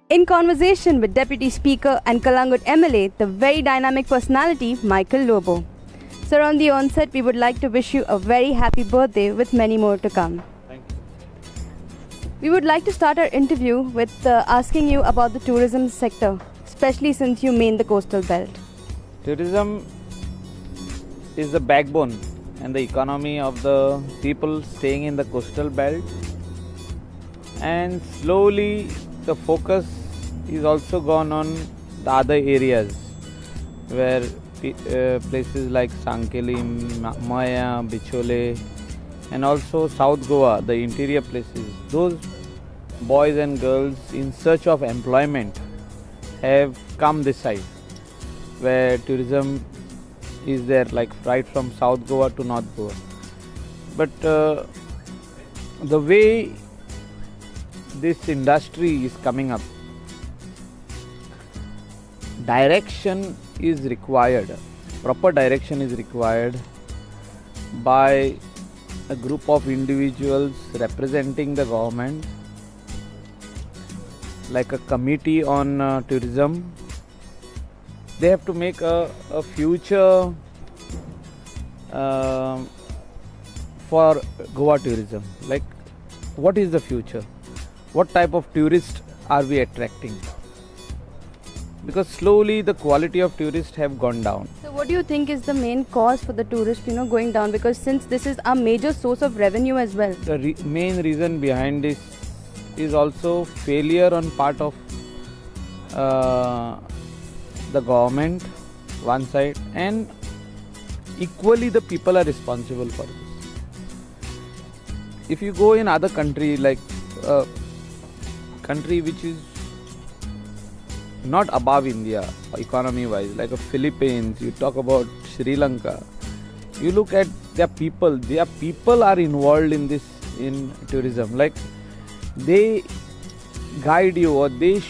In conversation with Deputy Speaker and Kalangut MLA, the very dynamic personality Michael Lobo. Sir, on the onset, we would like to wish you a very happy birthday with many more to come. Thank you. We would like to start our interview with asking you about the tourism sector, especially since you mean the coastal belt. Tourism is the backbone and the economy of the people staying in the coastal belt, and slowly the focus is also gone on the other areas where places like Sankeli, Maya, Bichole, and also South Goa, the interior places. Those boys and girls in search of employment have come this side, where tourism is there, like right from South Goa to North Goa. But the way this industry is coming up, direction is required, proper direction is required by a group of individuals representing the government, like a committee on tourism. They have to make a future for Goa tourism. Like, what is the future? What type of tourists are we attracting? Because slowly the quality of tourists have gone down. So what do you think is the main cause for the tourists, going down? Because since this is a major source of revenue as well. The main reason behind this is also failure on part of the government, one side, and equally the people are responsible for this. If you go in other country, like country which is not above India economy wise, like a Philippines, you talk about Sri Lanka, you look at their people are involved in this, in tourism. Like, they guide you, or they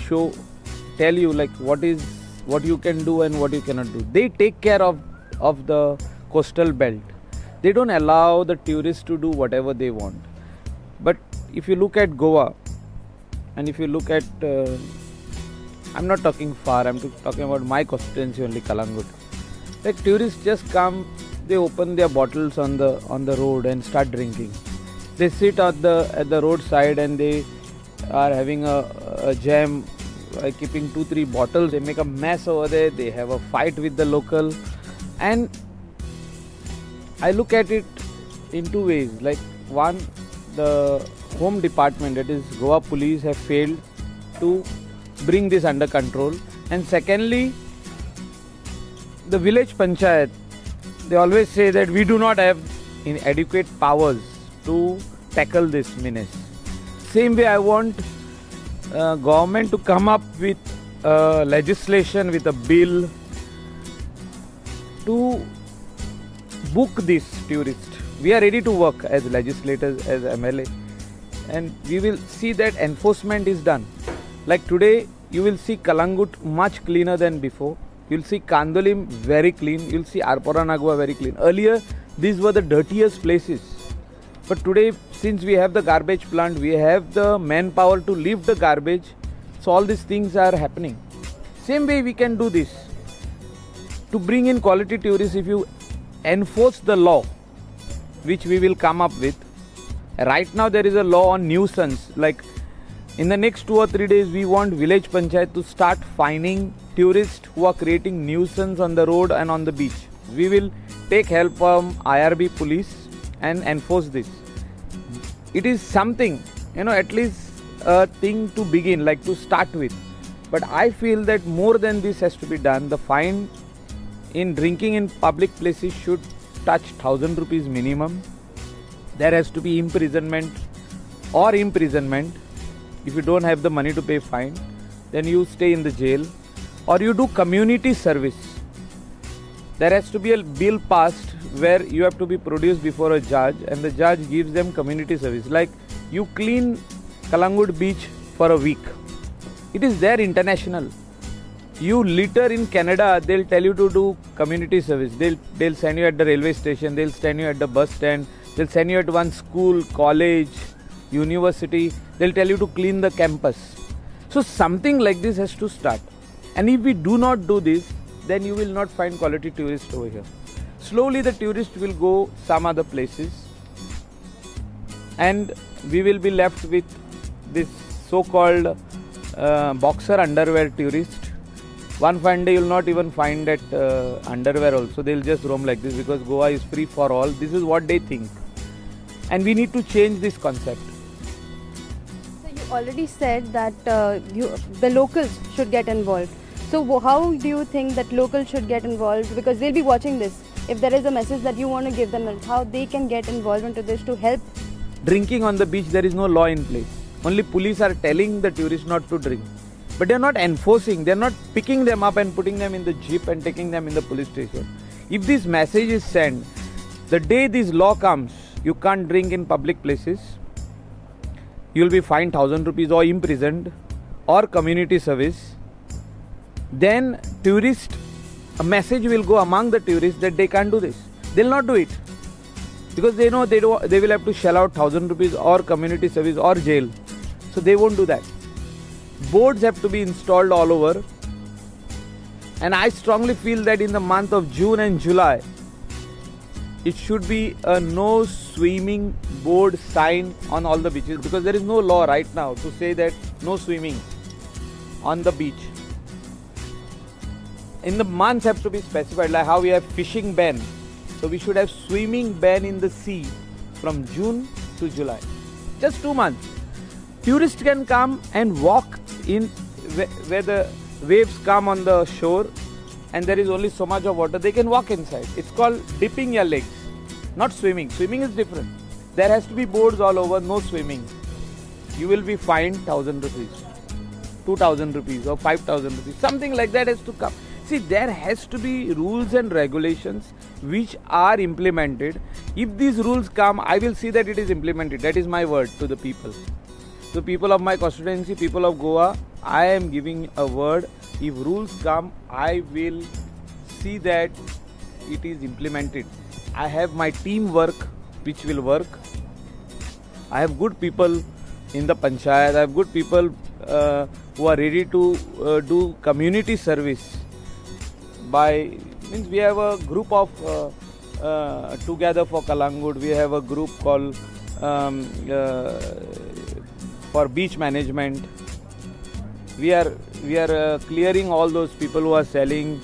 tell you like what you can do and what you cannot do. They take care of the coastal belt. They don't allow the tourists to do whatever they want. But if you look at Goa, and if you look at I'm not talking far, I'm talking about my constituency only, Kalangut. Like, tourists just come, they open their bottles on the road and start drinking. They sit at the roadside and they are having a jam, keeping 2-3 bottles. They make a mess over there. They have a fight with the local. And I look at it in two ways. Like, one, the home department, that is Goa police, have failed to bring this under control. And secondly, the village panchayat, they always say that we do not have adequate powers to tackle this menace. Same way, I want government to come up with legislation, with a bill to book this tourist. We are ready to work as legislators, as MLA, and we will see that enforcement is done. Like today, you will see Kalangut much cleaner than before. You will see Kandolim very clean. You will see Arpora Nagwa very clean. Earlier, these were the dirtiest places. But today, since we have the garbage plant, we have the manpower to lift the garbage. So all these things are happening. Same way we can do this. To bring in quality tourists, if you enforce the law, which we will come up with. Right now there is a law on nuisance. Like, in the next 2 or 3 days, we want village panchayat to start fining tourists who are creating nuisance on the road and on the beach. We will take help from IRB police and enforce this. It is something, at least a thing to begin, like to start with. But I feel that more than this has to be done. The fine in drinking in public places should touch 1,000 rupees minimum. There has to be imprisonment. If you don't have the money to pay fine, then you stay in the jail, or you do community service. There has to be a bill passed where you have to be produced before a judge, and the judge gives them community service. Like, you clean Kalangut beach for a week. It is there international. You litter in Canada, they'll tell you to do community service. They'll send you at the railway station, they'll send you at the bus stand, they'll send you at one school, college, university. They'll tell you to clean the campus. So something like this has to start. And if we do not do this, then you will not find quality tourists over here. Slowly the tourists will go some other places, and we will be left with this so-called boxer underwear tourist. One fine day you will not even find that underwear also. They will just roam like this because Goa is free for all. This is what they think. And we need to change this concept. So you already said that the locals should get involved. So how do you think that locals should get involved? Because they'll be watching this. If there is a message that you want to give them, how they can get involved into this to help? Drinking on the beach, there is no law in place. Only police are telling the tourists not to drink. But they are not enforcing. They are not picking them up and putting them in the jeep and taking them in the police station. If this message is sent, the day this law comes, you can't drink in public places, you will be fined 1,000 rupees or imprisoned or community service. Then a message will go among the tourists that they can't do this. They will not do it because they know they will have to shell out 1,000 rupees or community service or jail. So they won't do that. Boards have to be installed all over, and I strongly feel that in the month of June and July, it should be a no swimming board sign on all the beaches, because there is no law right now to say that no swimming on the beach. In the months have to be specified, like how we have fishing ban. So we should have swimming ban in the sea from June to July. Just 2 months. Tourists can come and walk in where the waves come on the shore and there is only so much of water. They can walk inside. It's called dipping your legs, not swimming. Swimming is different. There has to be boards all over, no swimming. You will be fined 1,000 rupees, 2,000 rupees or 5,000 rupees. Something like that has to come. See, there has to be rules and regulations which are implemented. If these rules come, I will see that it is implemented. That is my word to the people. So people of my constituency, people of Goa, I am giving a word. If rules come, I will see that it is implemented. I have my teamwork which will work. I have good people in the panchayat. I have good people who are ready to do community service. We have a group of Together for Kalangut. We have a group called for beach management. We are clearing all those people who are selling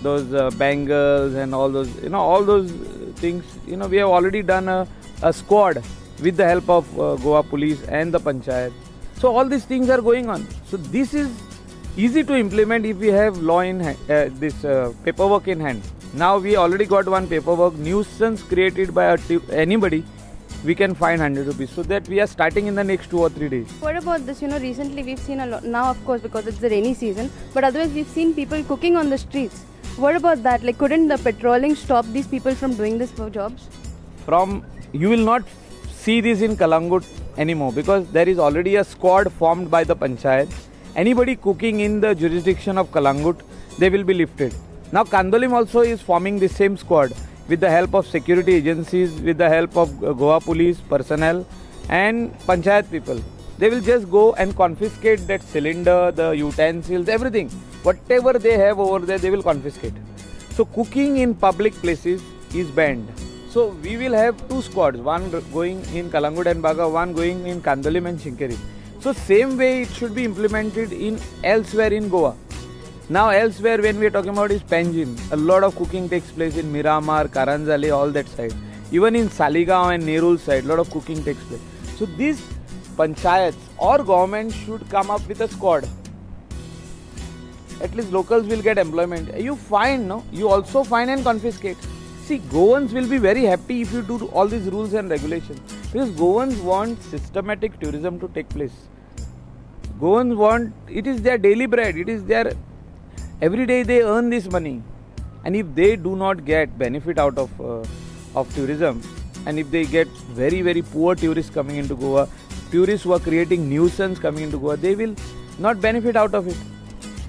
those bangles and all those things. We have already done a squad with the help of Goa Police and the Panchayat. So all these things are going on. So this is easy to implement if we have law in hand, paperwork in hand. Now we already got one paperwork. Nuisance created by anybody, we can fine 100 rupees. So that we are starting in the next 2 or 3 days. What about this? Recently we've seen a lot. Now, of course, because it's the rainy season, but otherwise we've seen people cooking on the streets. What about that? Like, couldn't the patrolling stop these people from doing this jobs? You will not see this in Kalangut anymore because there is already a squad formed by the Panchayat. Anybody cooking in the jurisdiction of Kalangut, they will be lifted. Now Kandolim also is forming the same squad with the help of security agencies, with the help of Goa Police personnel and Panchayat people. They will just go and confiscate that cylinder, the utensils, everything. Whatever they have over there, they will confiscate. So cooking in public places is banned. So we will have 2 squads, one going in Kalangut and Baga, one going in Kandolim and Chinkeri. So same way it should be implemented in elsewhere in Goa. Now elsewhere when we are talking about is Panjim, a lot of cooking takes place in Miramar, Karanjali, all that side. Even in Saligaon and Nerul side, a lot of cooking takes place. So these panchayats or government should come up with a squad. At least locals will get employment. You fine, no? You also fine and confiscate. See, Goans will be very happy if you do all these rules and regulations. Because Goans want systematic tourism to take place. Goans want, it is their daily bread, it is their, every day they earn this money. And if they do not get benefit out of tourism, and if they get very, very poor tourists coming into Goa, tourists who are creating nuisance coming into Goa, they will not benefit out of it.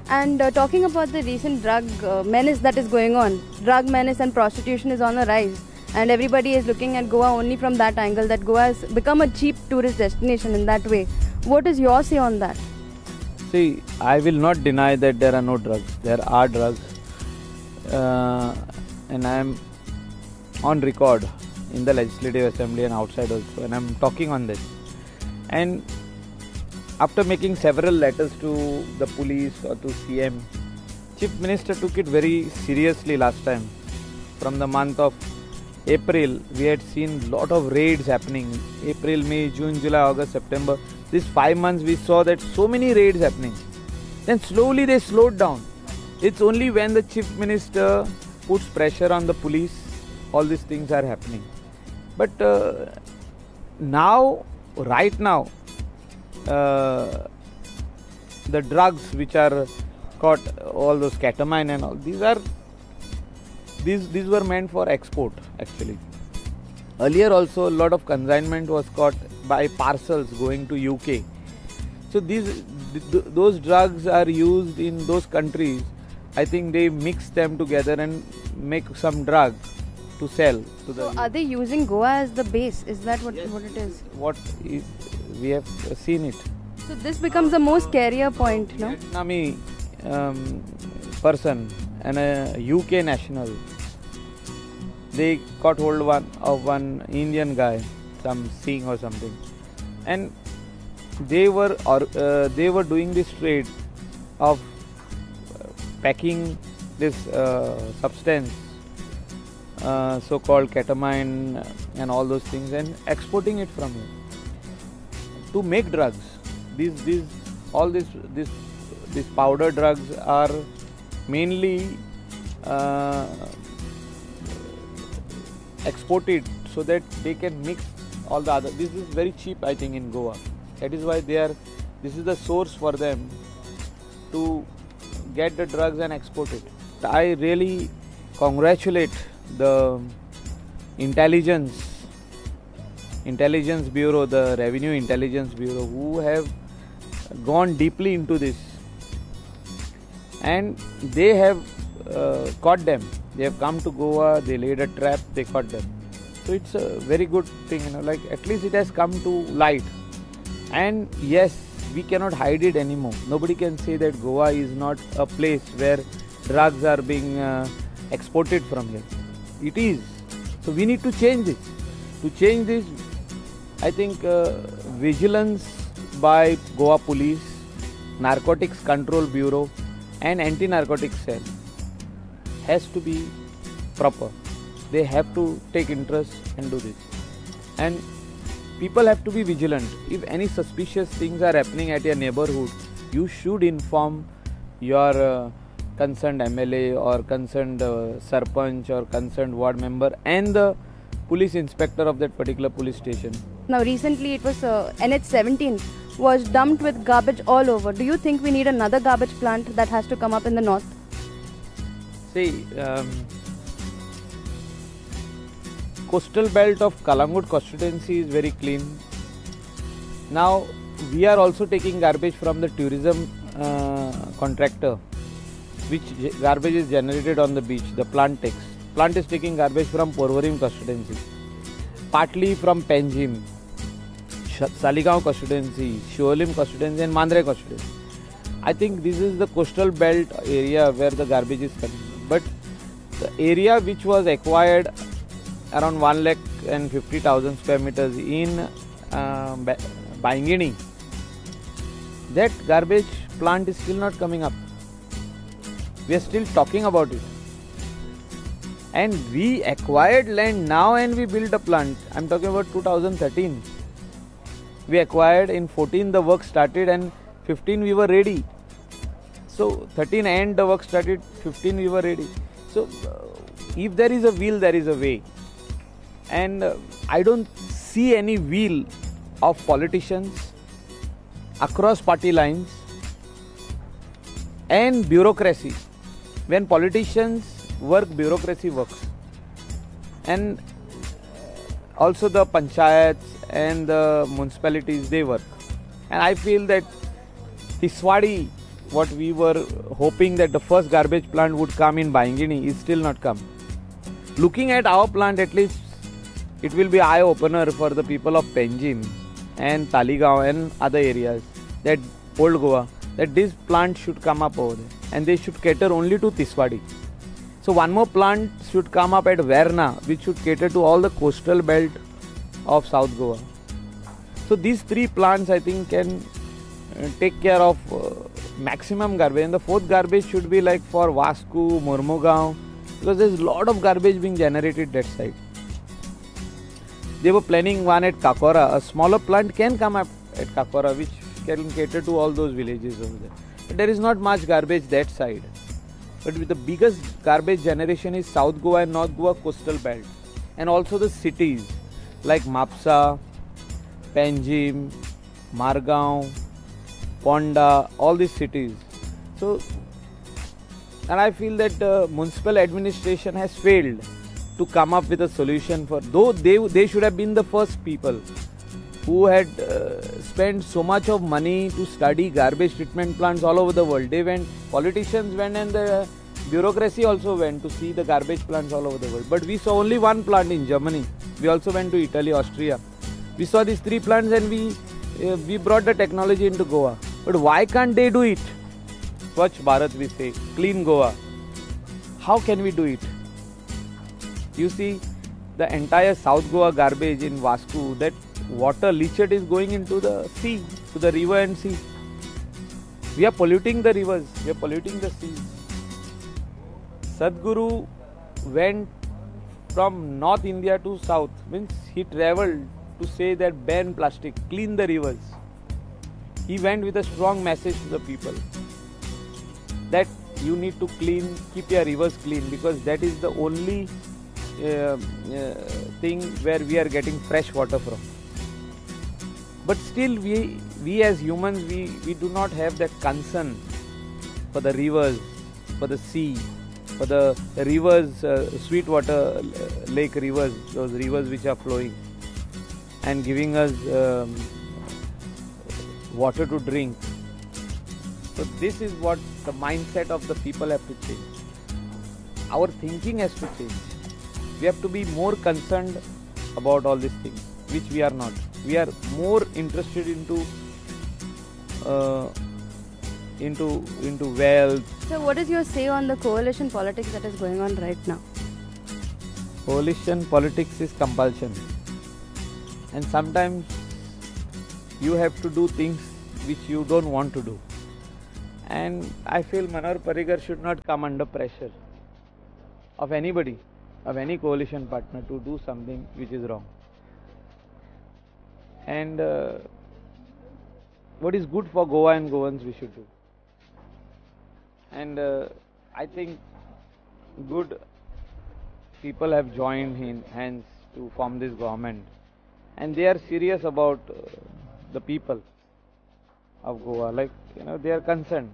And talking about the recent drug menace that is going on, drug menace and prostitution is on the rise. And everybody is looking at Goa only from that angle, that Goa has become a cheap tourist destination in that way. What is your say on that? See, I will not deny that there are no drugs. There are drugs. And I am on record in the Legislative Assembly and outside also, and I am talking on this. And after making several letters to the police or to CM, Chief Minister took it very seriously last time. From the month of April, we had seen lot of raids happening. April, May, June, July, August, September. These 5 months we saw that so many raids happening. Then slowly they slowed down. It's only when the Chief Minister puts pressure on the police, all these things are happening. But now, right now, the drugs which are caught, all those ketamine and all, these were meant for export actually. Earlier also a lot of consignment was caught by parcels going to UK. So those drugs are used in those countries. I think they mix them together and make some drug to sell to the. So are they using Goa as the base? Is that what it is? We have seen it. So this becomes the most scarier point, no? Vietnamese person and a UK national. They caught hold of one Indian guy, some Singh or something, and they were doing this trade of packing this substance, so-called ketamine and all those things, and exporting it from here to make drugs. These powder drugs are mainly exported so that they can mix all the other. This is very cheap, I think, in Goa. That is why this is the source for them to get the drugs and export it. I really congratulate the Intelligence Bureau, the Revenue Intelligence Bureau, who have gone deeply into this, and they have caught them. They have come to Goa, they laid a trap, they caught them. So it's a very good thing, like at least it has come to light. And yes, we cannot hide it anymore. Nobody can say that Goa is not a place where drugs are being exported from here. It is. So we need to change this. To change this, I think vigilance by Goa Police, Narcotics Control Bureau and Anti-Narcotics Cell has to be proper. They have to take interest and do this. And people have to be vigilant. If any suspicious things are happening at your neighborhood, you should inform your concerned MLA or concerned Sarpanch or concerned ward member and the police inspector of that particular police station. Now recently it was NH17 was dumped with garbage all over. Do you think we need another garbage plant that has to come up in the north? See, coastal belt of Kalangut constituency is very clean. Now we are also taking garbage from the tourism contractor, which garbage is generated on the beach. The plant takes. Plant is taking garbage from Porvorim constituency, partly from Panjim, Saligaon constituency, Sholim constituency and Mandre constituency. I think this is the coastal belt area where the garbage is coming. But the area which was acquired around 1,50,000 square meters in Baingini, that garbage plant is still not coming up. We are still talking about it. And we acquired land now and we built a plant. I am talking about 2013. We acquired in 14 the work started and 15 we were ready. So 13 and the work started, 15 we were ready. So if there is a will, there is a way. And I don't see any will of politicians across party lines and bureaucracy. When politicians work, bureaucracy works. And also the panchayats and the municipalities, they work. And I feel that Tiswadi, what we were hoping that the first garbage plant would come in Baingini, is still not come. Looking at our plant, at least it will be eye-opener for the people of Panjim and Taligaon and other areas, that old Goa, that this plant should come up over there, and they should cater only to Tiswadi. So one more plant should come up at Verna, which should cater to all the coastal belt of South Goa. So these three plants, I think, can take care of maximum garbage. And the fourth garbage should be like for Vasku, Mormugaon, because there's a lot of garbage being generated that side. They were planning one at Kakora. A smaller plant can come up at Kakora, which can cater to all those villages over there. But there is not much garbage that side. But with the biggest garbage generation is South Goa and North Goa coastal belt. And also the cities like Mapsa, Panjim, Margaon, Ponda, all these cities. So, and I feel that municipal administration has failed to come up with a solution for, though they should have been the first people who had spent so much of money to study garbage treatment plants all over the world. They went, politicians went, and the bureaucracy also went to see the garbage plants all over the world. But we saw only one plant in Germany. We also went to Italy, Austria. We saw these three plants, and we brought the technology into Goa. But why can't they do it? Swachh Bharat, we say, clean Goa. How can we do it? You see, the entire South Goa garbage in Vasku, that water leachate is going into the sea, to the river and sea. We are polluting the rivers, we are polluting the seas. Sadhguru went from North India to South, means he travelled to say that ban plastic, clean the rivers. He went with a strong message to the people that you need to clean, keep your rivers clean, because that is the only thing where we are getting fresh water from. But still we as humans, we do not have that concern for the rivers, for the sea, for the rivers, sweet water lake rivers, those rivers which are flowing and giving us water to drink. So this is what the mindset of the people have to change. Our thinking has to change. We have to be more concerned about all these things, which we are not. We are more interested into wealth. So what is your say on the coalition politics that is going on right now? Coalition politics is compulsion. And sometimes you have to do things which you don't want to do. And I feel Manohar Parrikar should not come under pressure of anybody, of any coalition partner, to do something which is wrong. And what is good for Goa and Goans we should do. And I think good people have joined hands to form this government, and they are serious about the people of Goa. Like, they are concerned.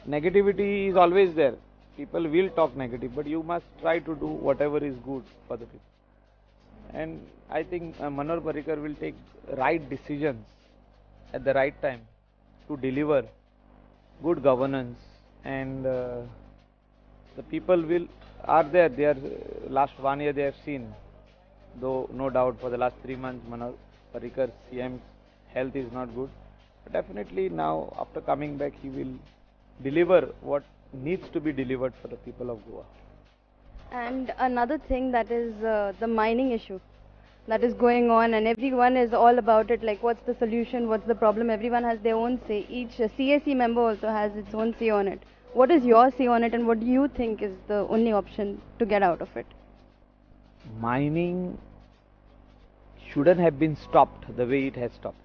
Negativity is always there. People will talk negative, but you must try to do whatever is good for the people. And I think Manohar Parrikar will take right decisions at the right time to deliver good governance, and the people are there. They are, last 1 year they have seen, though no doubt for the last 3 months Manohar Parrikar CM's health is not good. But definitely now, after coming back, he will deliver what needs to be delivered for the people of Goa. And another thing, that is the mining issue that is going on, and everyone is all about it, like what's the solution, what's the problem. Everyone has their own say. Each CAC member also has its own say on it. What is your say on it, and what do you think is the only option to get out of it? Mining shouldn't have been stopped the way it has stopped.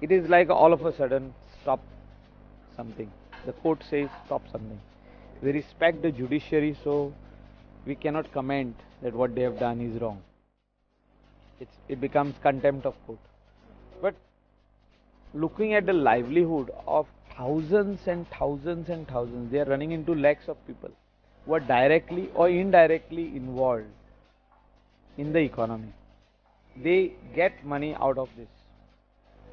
It is like all of a sudden stop something. The court says stop something. We respect the judiciary, so we cannot comment that what they have done is wrong. It becomes contempt of court. But looking at the livelihood of thousands and thousands and thousands, they are running into lakhs of people who are directly or indirectly involved in the economy. They get money out of this.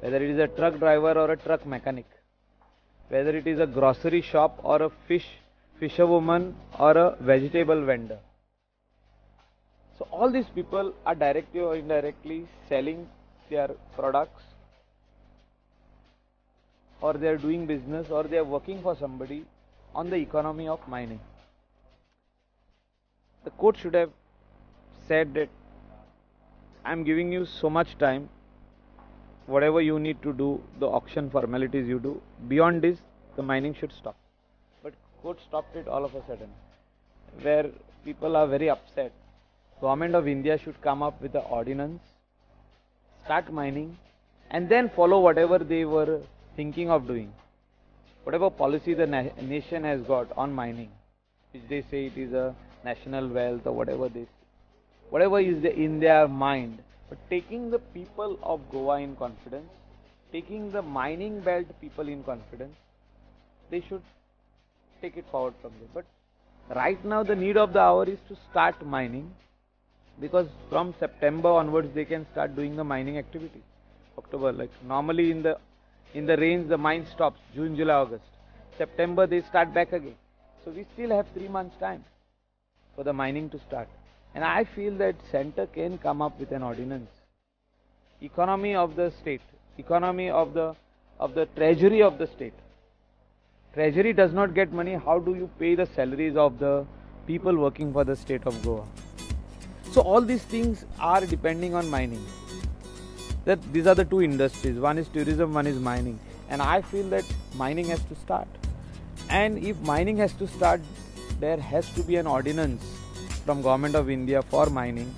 Whether it is a truck driver or a truck mechanic, whether it is a grocery shop or a fisherwoman or a vegetable vendor. So all these people are directly or indirectly selling their products or they are doing business, or they are working for somebody on the economy of mining. The court should have said that I am giving you so much time, whatever you need to do, the auction formalities you do, beyond this the mining should stop. But court stopped it all of a sudden, where people are very upset. Government of India should come up with an ordinance, start mining, and then follow whatever they were thinking of doing. Whatever policy the nation has got on mining, which they say it is a national wealth or whatever they say, whatever is in their mind, but taking the people of Goa in confidence, taking the mining belt people in confidence, they should take it forward from there. But right now the need of the hour is to start mining, because from September onwards they can start doing the mining activity. October, like normally in the rains the mine stops, June, July, August. September they start back again. So we still have 3 months time for the mining to start. And I feel that center can come up with an ordinance. Economy of the state, economy of the treasury of the state. Treasury does not get money. How do you pay the salaries of the people working for the state of Goa? So all these things are depending on mining. That these are the two industries. One is tourism, one is mining. And I feel that mining has to start. And if mining has to start, there has to be an ordinance from Government of India for mining.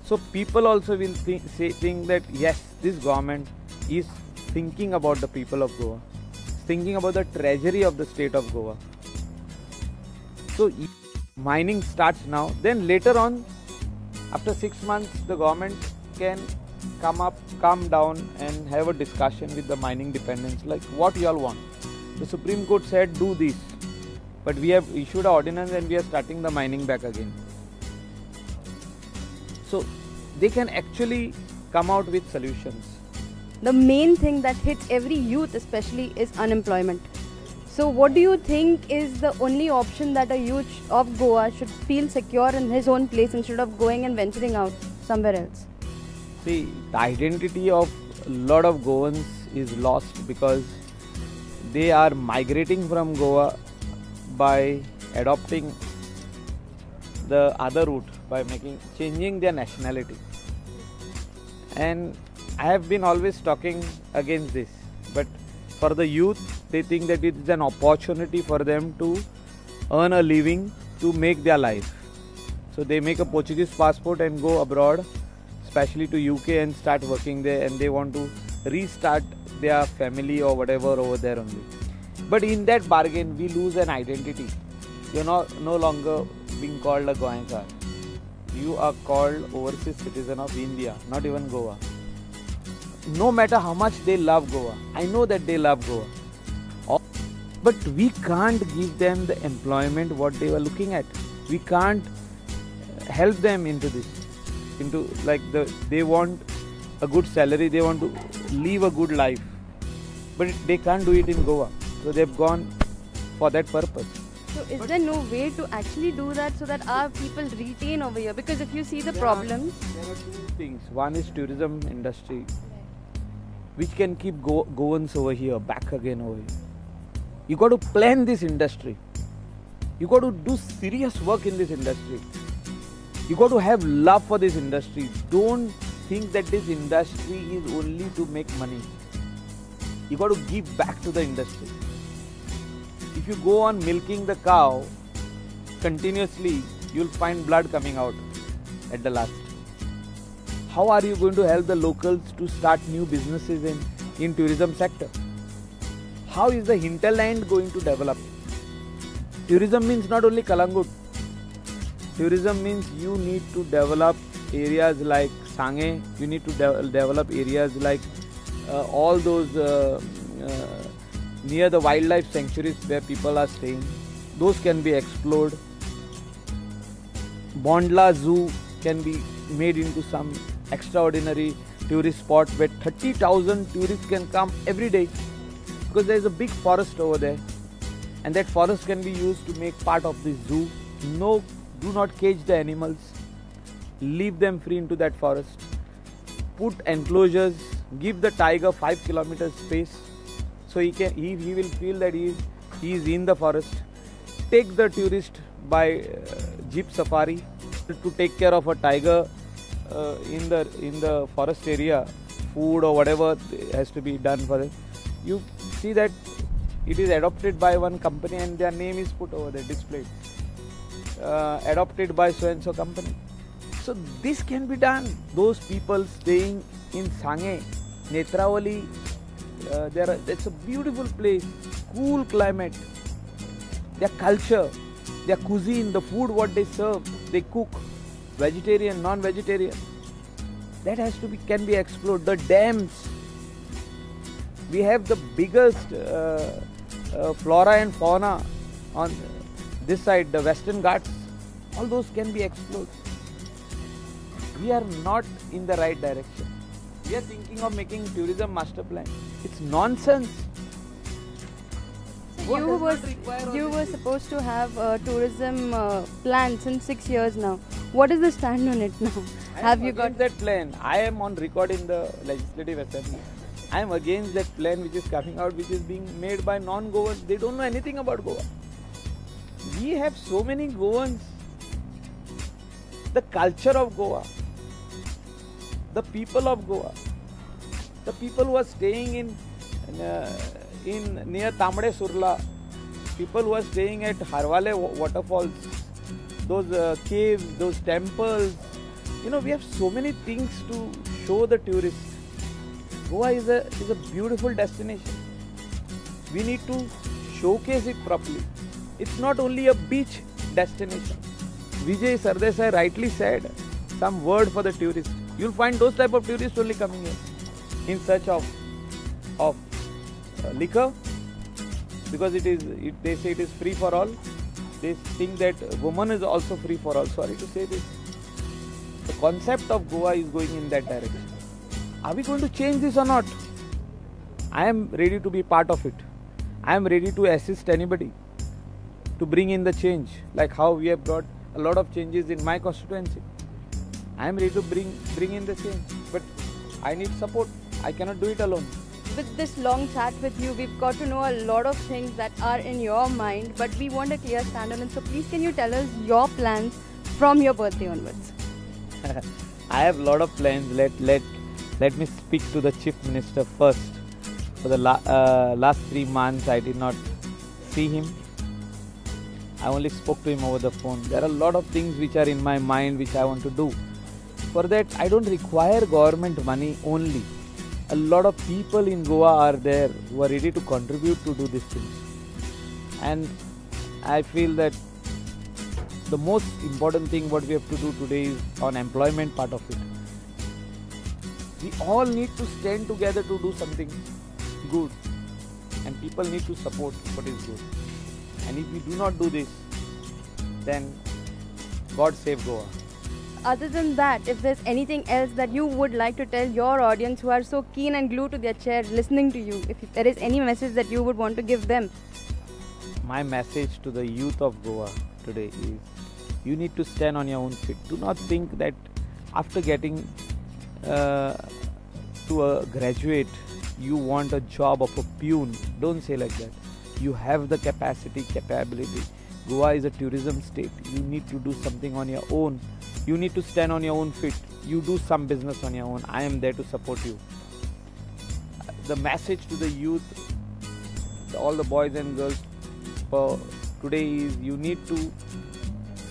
So people also will think that yes, this government is thinking about the people of Goa, thinking about the treasury of the state of Goa. So if mining starts now, then later on, after 6 months, the government can come down and have a discussion with the mining dependents, like what you all want. The Supreme Court said do this, but we have issued an ordinance and we are starting the mining back again. So they can actually come out with solutions. The main thing that hits every youth especially is unemployment. So what do you think is the only option that a youth of Goa should feel secure in his own place instead of going and venturing out somewhere else? See, the identity of a lot of Goans is lost because they are migrating from Goa by adopting the other route, by changing their nationality. And I have been always talking against this, but for the youth, they think that it is an opportunity for them to earn a living, to make their life. So they make a Portuguese passport and go abroad, especially to UK, and start working there, and they want to restart their family or whatever over there only. But in that bargain, we lose an identity. You are no longer being called a Goenka. You are called overseas citizen of India, not even Goa. No matter how much they love Goa, I know that they love Goa, but we can't give them the employment what they were looking at. We can't help them into this, they want a good salary, they want to live a good life, but they can't do it in Goa. So they've gone for that purpose. So is there no way to actually do that so that our people retain over here? Because if you see the problems, there are two things. One is tourism industry, which can keep Goans over here, back again over here. You got to plan this industry. You got to do serious work in this industry. You got to have love for this industry. Don't think that this industry is only to make money. You got to give back to the industry. If you go on milking the cow continuously, you'll find blood coming out at the last. How are you going to help the locals to start new businesses in tourism sector? How is the hinterland going to develop? Tourism means not only Kalangut. Tourism means you need to develop areas like Sange, you need to develop areas like all those near the wildlife sanctuaries where people are staying. Those can be explored. Bondla Zoo can be made into some extraordinary tourist spot where 30,000 tourists can come every day, because there is a big forest over there, and that forest can be used to make part of the zoo. No, do not cage the animals. Leave them free into that forest. Put enclosures. Give the tiger 5 kilometers space So he will feel that he is in the forest. Take the tourist by jeep safari to take care of a tiger in the forest area. Food or whatever has to be done for them. You see that it is adopted by one company and their name is put over there, displayed. Adopted by so and so company. So this can be done. Those people staying in Sangay, Netravali, it's a beautiful place, cool climate. Their culture, their cuisine, the food what they serve, they cook, vegetarian, non-vegetarian. That can be explored. The dams. We have the biggest flora and fauna on this side, the Western Ghats. All those can be explored. We are not in the right direction. We are thinking of making tourism master plan. It's nonsense. So you were supposed to have a tourism plan since 6 years now. What is the stand on it now? Have you got that plan? I am on record in the Legislative Assembly. I am against that plan which is coming out, which is being made by non-Goans. They don't know anything about Goa. We have so many Goans. The culture of Goa, the people of Goa, the people who are staying in near Tamade Surla, people who are staying at Harwale waterfalls, those caves, those temples. We have so many things to show the tourists. Goa is a beautiful destination. We need to showcase it properly. It's not only a beach destination. Vijay Sardesai rightly said some word for the tourists. You'll find those type of tourists only coming here in search of liquor, because they say it is free for all. They think that woman is also free for all. Sorry to say this. The concept of Goa is going in that direction. Are we going to change this or not? I am ready to be part of it. I am ready to assist anybody to bring in the change, like how we have brought a lot of changes in my constituency. I am ready to bring in the change, but I need support. I cannot do it alone. With this long chat with you, we've got to know a lot of things that are in your mind, but we want a clear stand on it. So please, can you tell us your plans from your birthday onwards? I have a lot of plans. Let me speak to the Chief Minister first. For the last 3 months, I did not see him. I only spoke to him over the phone. There are a lot of things which are in my mind which I want to do. For that, I don't require government money only. A lot of people in Goa are there who are ready to contribute to do these things. And I feel that the most important thing what we have to do today is on employment part of it. We all need to stand together to do something good, and people need to support what is good. And if we do not do this, then God save Goa. Other than that, if there's anything else that you would like to tell your audience who are so keen and glued to their chair listening to you, if there is any message that you would want to give them. My message to the youth of Goa today is, you need to stand on your own feet. Do not think that after getting to a graduate, you want a job of a peon. Don't say like that. You have the capability. Goa is a tourism state. You need to do something on your own. You need to stand on your own feet. You do some business on your own. I am there to support you. The message to the youth, all the boys and girls for today is, you need to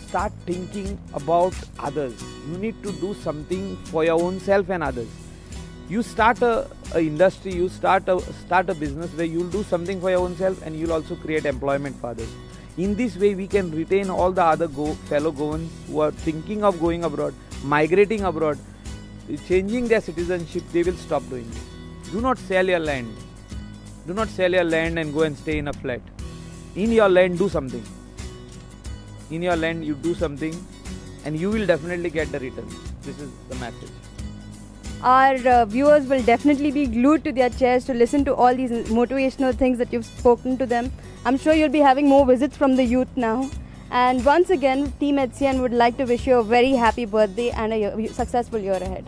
start thinking about others. You need to do something for your own self and others. You start a industry, you start a business where you'll do something for your own self, and you'll also create employment for others. In this way, we can retain all the other fellow Goans who are thinking of going abroad, migrating abroad, changing their citizenship. They will stop doing it. Do not sell your land. Do not sell your land and go and stay in a flat. In your land, do something. In your land, you do something, and you will definitely get the return. This is the message. Our viewers will definitely be glued to their chairs to listen to all these motivational things that you've spoken to them. I'm sure you'll be having more visits from the youth now. And once again, Team HCN would like to wish you a very happy birthday and a successful year ahead.